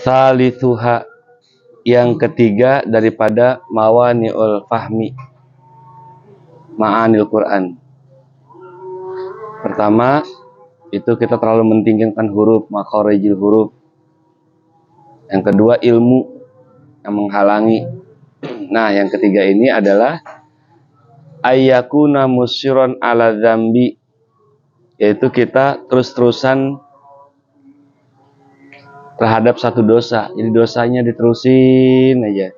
Salithuha, yang ketiga daripada mawani'ul fahmi, ma'anil Quran. Pertama, itu kita terlalu mentinggikan huruf, makharijil huruf. Yang kedua, ilmu yang menghalangi. Nah, yang ketiga ini adalah ayyakuna musyiron ala dzambi, yaitu kita terus-terusan terhadap satu dosa. Jadi dosanya diterusin aja.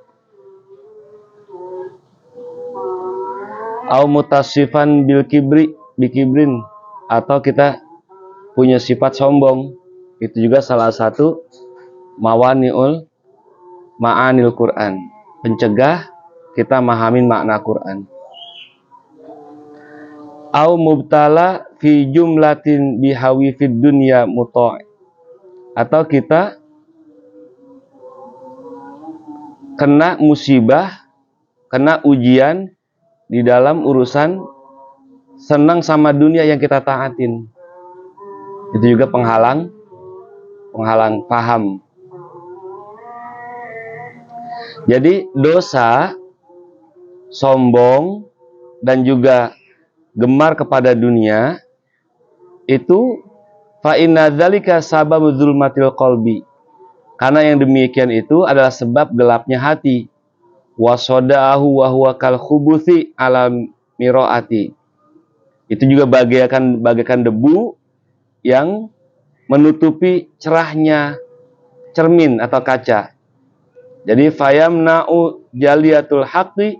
Au mutasifan bil kibrin, atau kita punya sifat sombong. Itu juga salah satu ma'anil Quran, pencegah kita mahamin makna Quran. Au mubtala fi jumlatin bihawi fid dunya muta', atau kita kena musibah, kena ujian di dalam urusan senang sama dunia yang kita taatin. Itu juga penghalang paham. Jadi dosa, sombong, dan juga gemar kepada dunia itu fa inna dzalika sababu dzulmatil qalbi, karena yang demikian itu adalah sebab gelapnya hati. Wasodaahu wa huwa kal khubuthi ala miraati, itu juga bagaikan debu yang menutupi cerahnya cermin atau kaca. Jadi fayamna'u jaliyatul haqqi,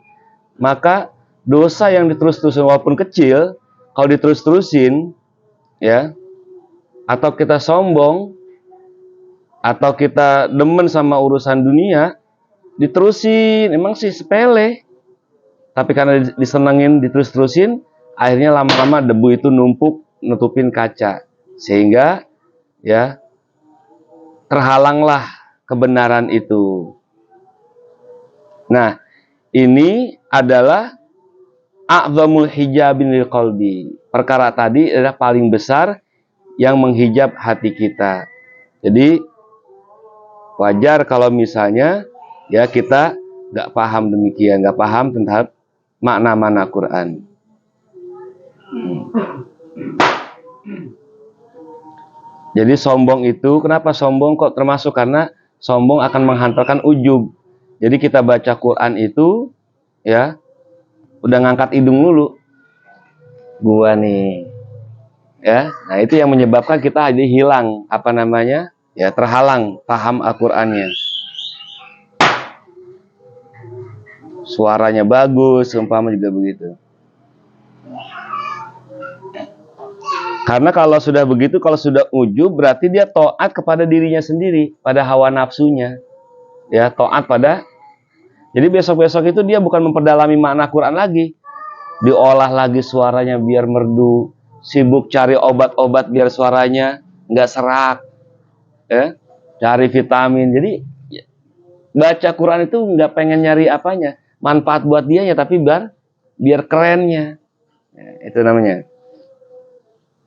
maka dosa yang diterus-terusin walaupun kecil, kalau diterus-terusin ya, atau kita sombong, atau kita demen sama urusan dunia, diterusin, emang sih sepele, tapi karena disenengin, diterus-terusin, akhirnya lama-lama debu itu numpuk nutupin kaca, sehingga ya terhalanglah kebenaran itu. Nah, ini adalah a'zamul hijabin lil qalbi. Perkara tadi adalah paling besar yang menghijab hati kita. Jadi wajar kalau misalnya ya kita nggak paham demikian, nggak paham tentang makna-makna Quran. Jadi sombong itu, kenapa sombong kok termasuk? Karena sombong akan menghantarkan ujub. Jadi kita baca Quran itu ya udah ngangkat hidung dulu, gua nih ya. Nah, itu yang menyebabkan kita jadi hilang ya, terhalang paham Al-Qur'annya. Suaranya bagus, umpama juga begitu. Karena kalau sudah begitu, kalau sudah ujub, berarti dia taat kepada dirinya sendiri, pada hawa nafsunya. Ya, taat pada. Jadi besok-besok itu dia bukan memperdalami makna Quran lagi. Diolah lagi suaranya biar merdu, sibuk cari obat-obat biar suaranya nggak serak. Ya, cari vitamin. Jadi baca Quran itu nggak pengen nyari apanya, manfaat buat dianya, tapi biar kerennya. Ya, itu namanya.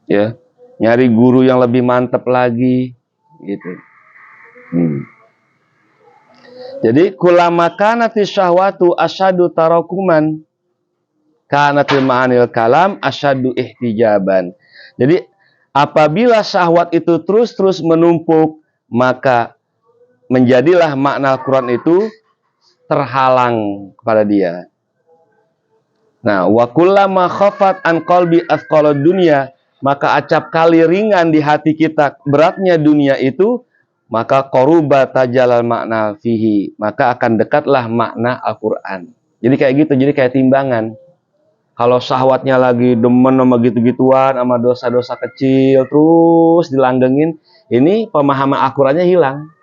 Ya, nyari guru yang lebih mantap lagi, gitu. Jadi kulama kanati syahwatu asyadu tarakuman kanatil ma'anil kalam asyadu ihtijaban. Jadi apabila syahwat itu terus-terus menumpuk, maka menjadilah makna Al-Quran itu terhalang kepada dia. Nah, wa kullama khafat an qalbi athqalad dunya, maka acap kali ringan di hati kita beratnya dunia itu, maka qaruba tajalal makna fihi, maka akan dekatlah makna Al-Quran. Jadi kayak gitu, jadi kayak timbangan. Kalau syahwatnya lagi demen sama gitu-gituan, sama dosa-dosa kecil, terus dilanggengin, ini pemahaman Al-Qurannya hilang.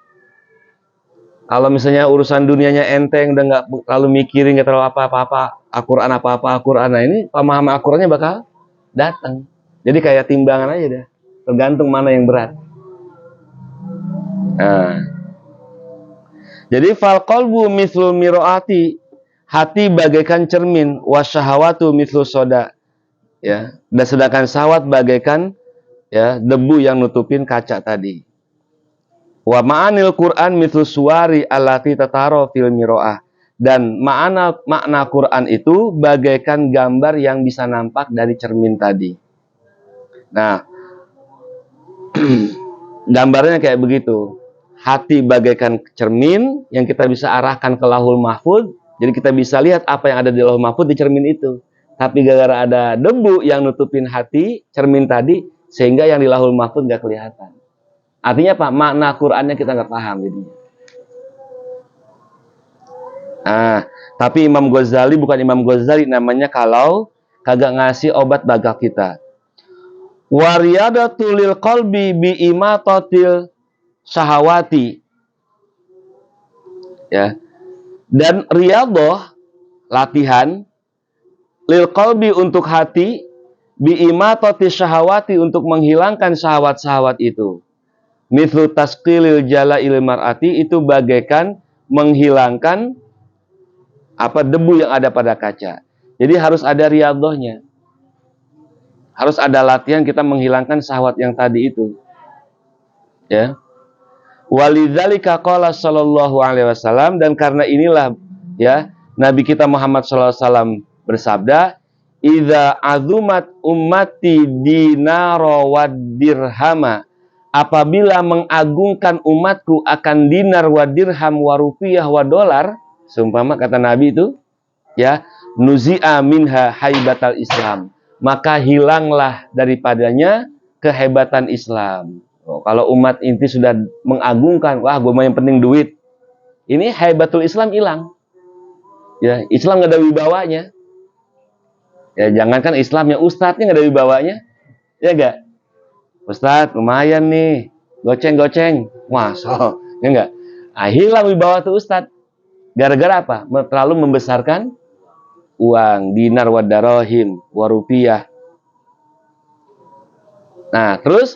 Kalau misalnya urusan dunianya enteng, udah nggak terlalu mikirin, nggak terlalu apa-apa, Al-Quran apa-apa, Al-Quran, nah ini pemahaman Al-Qurannya bakal datang. Jadi kayak timbangan aja dah, tergantung mana yang berat. Nah, jadi fal qalbu mithlu miraati, hati bagaikan cermin, wasyahawatu mithlu soda, ya, dan sedangkan syahwat bagaikan ya debu yang nutupin kaca tadi. Wa ma'anil Quran mithlu suwari allati tataro fil miro'ah. Dan makna Quran itu bagaikan gambar yang bisa nampak dari cermin tadi. Nah, gambarnya kayak begitu. Hati bagaikan cermin yang kita bisa arahkan ke Lauhul Mahfuz. Jadi kita bisa lihat apa yang ada di Lauhul Mahfuz di cermin itu. Tapi gara-gara ada debu yang nutupin hati, cermin tadi, sehingga yang di Lauhul Mahfuz nggak kelihatan. Artinya apa? Makna Qur'annya kita nggak paham jadinya. Nah, tapi Imam Ghazali bukan Imam Ghazali namanya kalau kagak ngasih obat bagak kita. Wariyadatul lil qalbi bi imatatil syahawati. Ya. Dan riyadhah latihan lil qalbi untuk hati bi imatati syahawati untuk menghilangkan syahwat-syahwat itu. Mithlu tasqilil jala'il mar'ati itu bagaikan menghilangkan apa debu yang ada pada kaca. Jadi harus ada riyadhahnya. Harus ada latihan kita menghilangkan syahwat yang tadi itu. Ya. Walidzalika qala sallallahu alaihi wasallam, dan karena inilah ya Nabi kita Muhammad sallallahu alaihi wasallam bersabda, "Idza azumat ummati dinara wad dirhama." Apabila mengagungkan umatku akan dinar wa dirham wa rupiah wa dolar, seumpama kata Nabi itu, ya, nuzi'a minha haibatal Islam, maka hilanglah daripadanya kehebatan Islam. Oh, kalau umat inti sudah mengagungkan, wah gue mah yang penting duit, ini haibatul Islam hilang. Ya, Islam nggak ada wibawanya. Ya, jangankan Islamnya, ustadznya nggak ada wibawanya, ya enggak? Ustadz, lumayan nih, goceng-goceng, masa, ya enggak? Ah, hilang wibawa tuh Ustadz. Gara-gara apa? Terlalu membesarkan uang, dinar wa darahim, wa rupiah. Nah, terus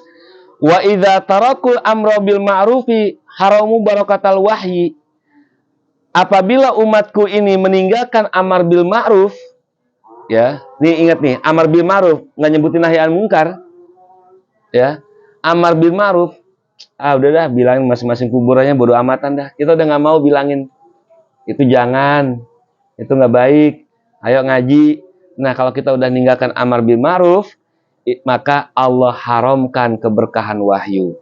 wa idza tarakul amra bil ma'rufi haramu barakatal wahyi. Apabila umatku ini meninggalkan amar bil ma'ruf, ya, nih ingat nih, amar bil ma'ruf nggak nyebutin nahi anil munkar. Ya, amar bil ma'ruf, udah dah bilangin masing-masing kuburannya bodo amatan dah. Kita udah nggak mau bilangin itu jangan, itu nggak baik. Ayo ngaji. Nah, kalau kita udah ninggalkan amar bil ma'ruf, maka Allah haramkan keberkahan wahyu.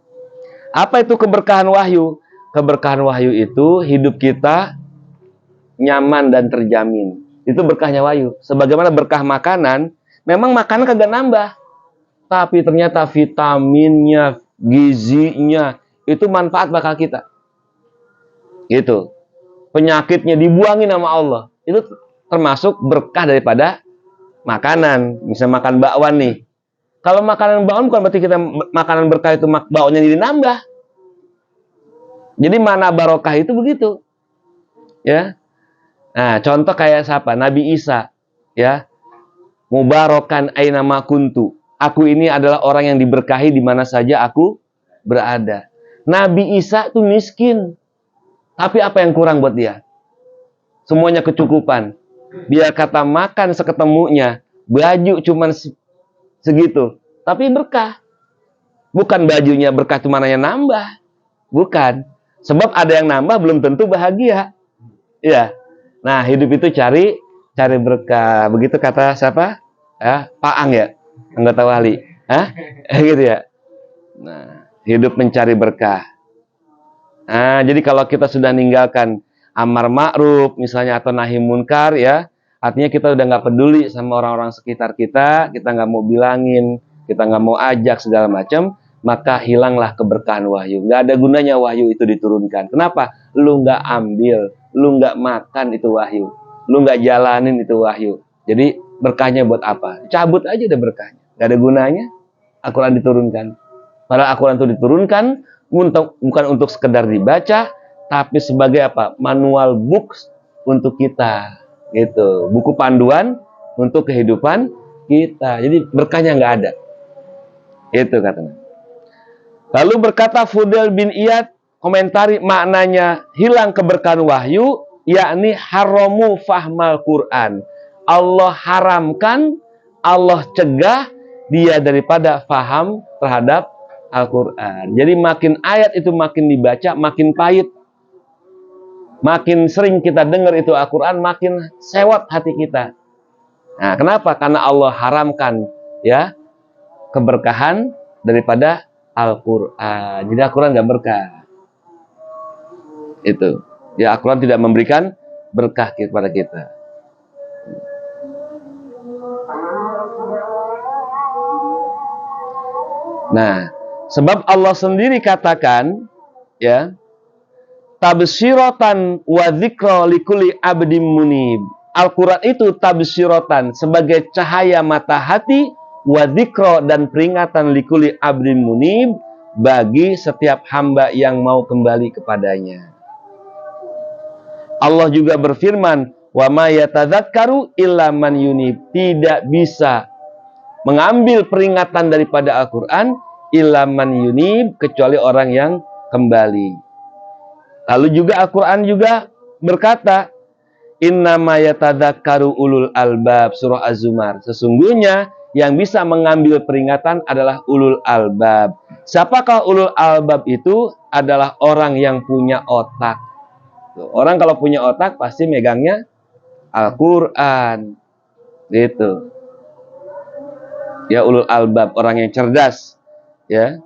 Apa itu keberkahan wahyu? Keberkahan wahyu itu hidup kita nyaman dan terjamin. Itu berkahnya wahyu. Sebagaimana berkah makanan, memang makanan kagak nambah. Tapi ternyata vitaminnya, gizinya, itu manfaat bakal kita. Gitu. Penyakitnya dibuangin sama Allah. Itu termasuk berkah daripada makanan. Misalnya makan bakwan nih. Kalau makanan bakwan bukan berarti kita makanan berkah itu bakwannya jadi nambah. Jadi mana barokah itu begitu. Ya. Nah, contoh kayak siapa? Nabi Isa. Ya. Mubarakan aina ma kuntu. Aku ini adalah orang yang diberkahi di mana saja aku berada. Nabi Isa itu miskin. Tapi apa yang kurang buat dia? Semuanya kecukupan. Dia kata makan seketemunya. Baju cuman segitu. Tapi berkah. Bukan bajunya berkah cuma hanya nambah. Bukan. Sebab ada yang nambah belum tentu bahagia. Ya. Nah, hidup itu cari berkah. Begitu kata siapa? Ya, Pak Ang ya? Anggota wali. Hah? Gitu ya. Nah, hidup mencari berkah. Nah, jadi kalau kita sudah ninggalkan amar ma'ruf misalnya atau nahi munkar ya, artinya kita udah nggak peduli sama orang-orang sekitar kita nggak mau bilangin, kita nggak mau ajak segala macam, maka hilanglah keberkahan wahyu. Nggak ada gunanya wahyu itu diturunkan. Kenapa? Lu nggak ambil, lu nggak makan itu wahyu, lu nggak jalanin itu wahyu. Jadi berkahnya buat apa? Cabut aja deh berkahnya. Gak ada gunanya Al-Quran diturunkan. Padahal Al-Quran itu diturunkan bukan untuk sekedar dibaca, tapi sebagai apa? Manual books untuk kita. Gitu. Buku panduan untuk kehidupan kita. Jadi berkahnya nggak ada. Itu katanya. Lalu berkata Fudail bin Iyad, komentari maknanya hilang keberkahan wahyu, yakni haramu fahmal Quran. Allah haramkan, Allah cegah dia daripada faham terhadap Al-Quran. Jadi makin ayat itu makin dibaca, makin pahit. Makin sering kita dengar itu Al-Quran, makin sewot hati kita. Nah, kenapa? Karena Allah haramkan ya keberkahan daripada Al-Quran. Jadi Al-Quran nggak berkah. Itu. Ya, Al-Quran tidak memberikan berkah kepada kita. Nah, sebab Allah sendiri katakan, ya, tabsyiratan wa dzikra likulli abdim munib. Al-Quran itu tabsyiratan sebagai cahaya mata hati, wa dzikra dan peringatan likulli abdim munib bagi setiap hamba yang mau kembali kepadanya. Allah juga berfirman, wa ma yatadzakkaru illa man yunib. Tidak bisa mengambil peringatan daripada Al-Quran illa man yunib, kecuali orang yang kembali. Lalu juga Al-Quran juga berkata, innama yatadzakkaru ulul albab, surah Az-Zumar. Sesungguhnya yang bisa mengambil peringatan adalah ulul albab. Siapakah ulul albab itu? Adalah orang yang punya otak. Orang kalau punya otak pasti megangnya Al-Quran. Gitu. Ya, ulul albab, orang yang cerdas, ya.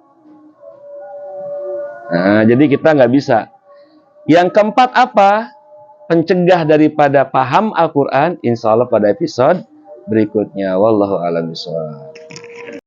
Nah, jadi kita nggak bisa. Yang keempat apa? Pencegah daripada paham Al-Quran, insya Allah pada episode berikutnya. Wallahu a'lam bishawab.